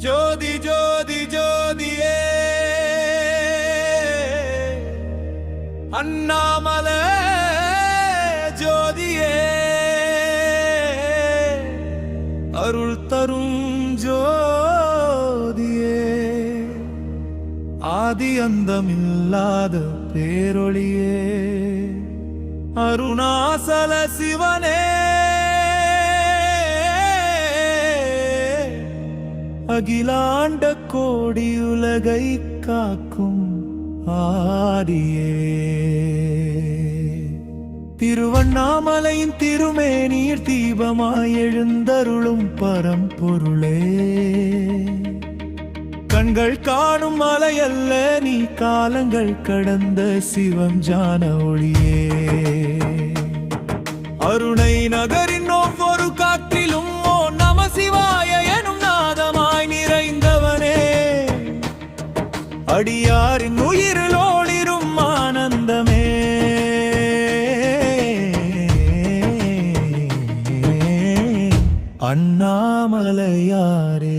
ஜோதி ஜோதி ஜோதியே அண்ணாமலை ஜோதியே அருள் தரும் ஜோதியே ஆதி அந்தமில்லாத பேரொளியே அருணாசல சிவனே அகிலாண்ட கோடி உலகை காக்கும் ஆடியே திருவண்ணாமலையின் திருமேனீர் தீபமாய் எழுந்தருளும் பரம்பொருளே கண்கள் காணும் மலையல்ல நீ காலங்கள் கடந்த சிவம் ஜான ஒளியே அருணை நகரின் ஒவ்வொரு காற்றிலும் ஓ நம சிவாய எனும் நாதமாய் நிறைந்தவனே அடியாரின் உயிரில் ஒளிரும் ஆனந்தமே அண்ணாமலையாரே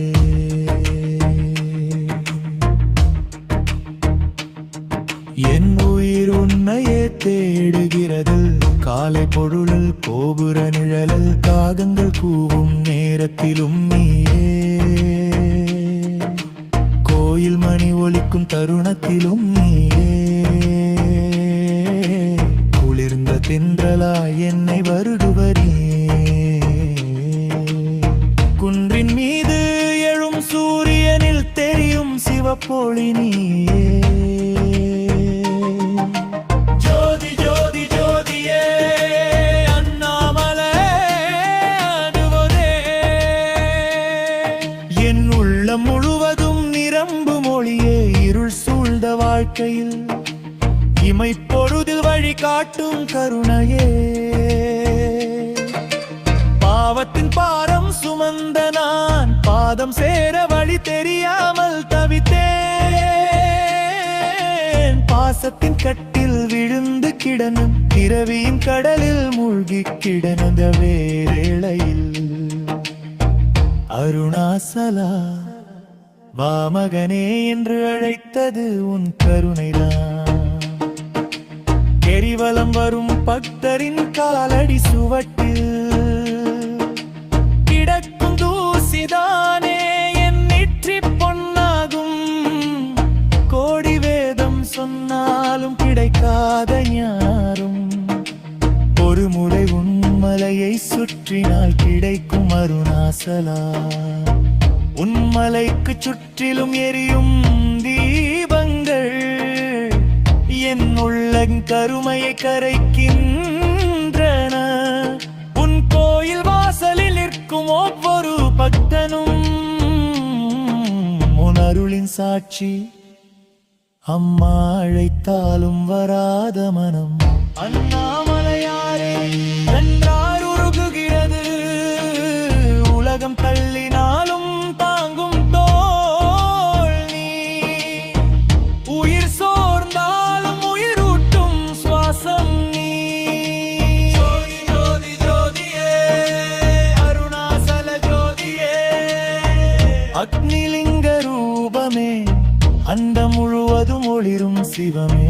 என் உயிர் உன்னையே தேடுகிறது காலை பொருளில் கோபுர நிழலில் காகங்கள் கூவும் நேரத்திலும் நீயே கோயில் மணி ஒலிக்கும் தருணத்திலும் நீயே குளிர்ந்த தென்றலாய் என்னை வருடுவரே குன்றின் மீது எழும் சூரியனில் தெரியும் சிவப்பொளி நீயே முழுவதும் நிரம்பு மொழியே இருள் சூழ்ந்த வாழ்க்கையில் இமை பொழுதில் வழி காட்டும் கருணையே பாவத்தின் பாரம் சுமந்த நான் பாதம் சேர வழி தெரியாமல் தவித்தேன் பாசத்தின் கட்டில் விழுந்து கிடனும் பிறவியின் கடலில் மூழ்கி கிடந்த வேளையில் அருணாசலா வாமகனே என்று அழைத்தது உன் கருணைதான் எரிவலம் வரும் பக்தரின் காலடி சுவட்டில் கிடக்கும் தூசிதானே என் நெற்றி பொன்னாகும் கோடி வேதம் சொன்னாலும் கிடைக்காத ஞானம் ஒரு முறை உன் மலையை சுற்றினால் கிடைக்கும் அருணாசலா உன்மலைக்கு சுற்றிலும் எரியும் தீபங்கள் என் உள்ள கருமையை கரைக்கின்றன உன் கோயில் வாசலில் நிற்கும் ஒவ்வொரு பக்தனும் உன் அருளின் சாட்சி அம்மா அழைத்தாலும் வராத மனம் அண்ணாமலையாரே நன்றார் உருகுகிறது உலகம் தள்ளினாலும் அக்னிலிங்க ரூபமே அந்த முழுவதும் ஒளிரும் சிவமே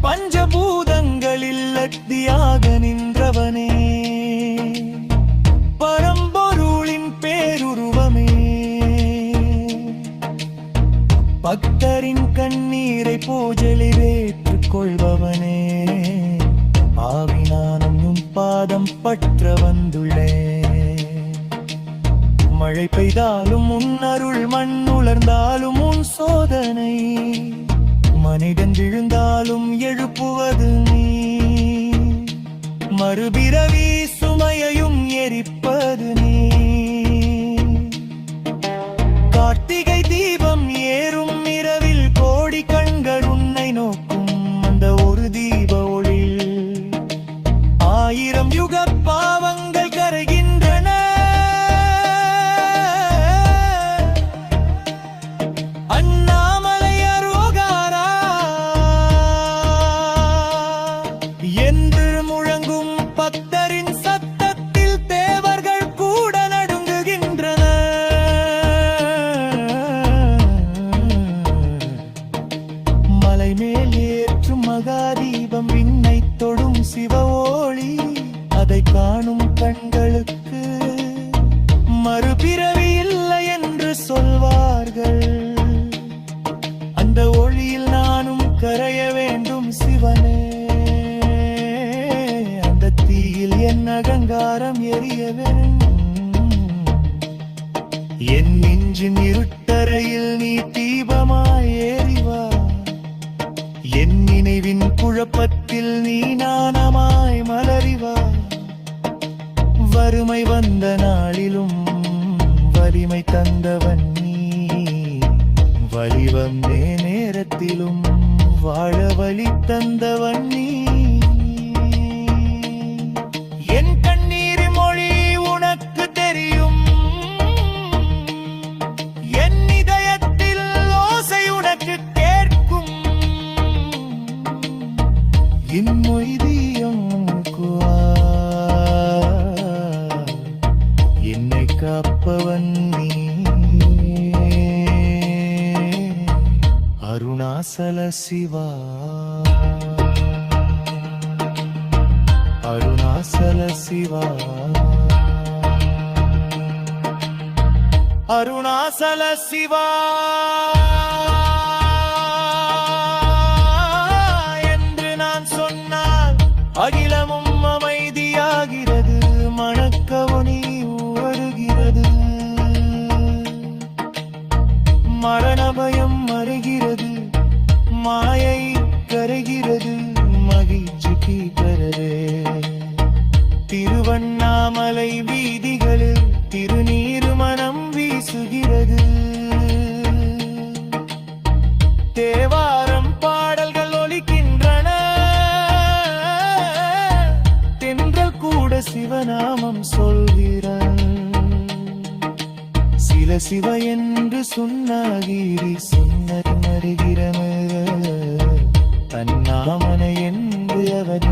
பஞ்சபூதங்களில் அக்தியாக நின்றவனே பரம்பொருளின் பேருருவமே பக்தரின் கண்ணீரை பூஜலில் ஏற்றுக் கொள்பவனே ஆவினானும் பாதம் பற்ற வந்துள்ளே மழை பெய்தாலும் உன் அருள் மண் உலர்ந்தாலும் உன் சோதனை மனிதன் விழுந்தாலும் எழுப்புவது நீ மறுபிறவி சுமையையும் எரிப்பது நீ கார்த்திகை தீபம் ஏறும் இரவில் கோடி கண்கள் உன்னை நோக்கும் அந்த ஒரு தீப ஒளியில் ஆயிரம் யுக பாவங்கள் கரைகின்றன அண்ணாமலை அரோகாரா என்று முழங்கும் பக்தரின் சத்தம் அதை காணும் கண்களுக்கு மறுபிறவி இல்லை என்று சொல்வார்கள். அந்த ஒளியில் நானும் கரைய வேண்டும் சிவனே, அந்த தீயில் என் அகங்காரம் எரிய வேண்டும். என் நெஞ்சின் இருட்டறையில் நீ தீபமாய் ஏறிவா, என் நினைவின் குழப்பத்தில் நீ நாணமாய் மலரிவா. வறுமை வந்த நாளிலும் வலிமை தந்தவன் நீ, வலி வந்தே நேரத்திலும் வாழ வழி தந்தவன் நீ. என் கண்ணீர் மொழி உனக்கு தெரியும், என் இதயத்தில் ஓசை உனக்கு கேட்கும். என் மொய்தியம் என்னை காப்பவன் நீ. அருணாசல சிவா, அருணாசல சிவா, அருணாசல சிவா என்று நான் சொன்னால் அகிலமும் அமைதியாகிறது, மணக்கவனி வருகிறது. மரண பயம் மறைகிறது, மாயை கரைகிறது, மகிழ்ச்சி கீழே. திருவண்ணாமலை வீதிகளில் திருநீர் மனம் வீசுகிறது. தேவாரம் பாடல்கள் ஒலிக்கின்றன, தென்றல் கூட சிவநாமம் சொல்கிறான். சில சிவ என்று சொன்னாகிரி சொன்னது மறுகிறம, தன்னாமனை என்று அவர்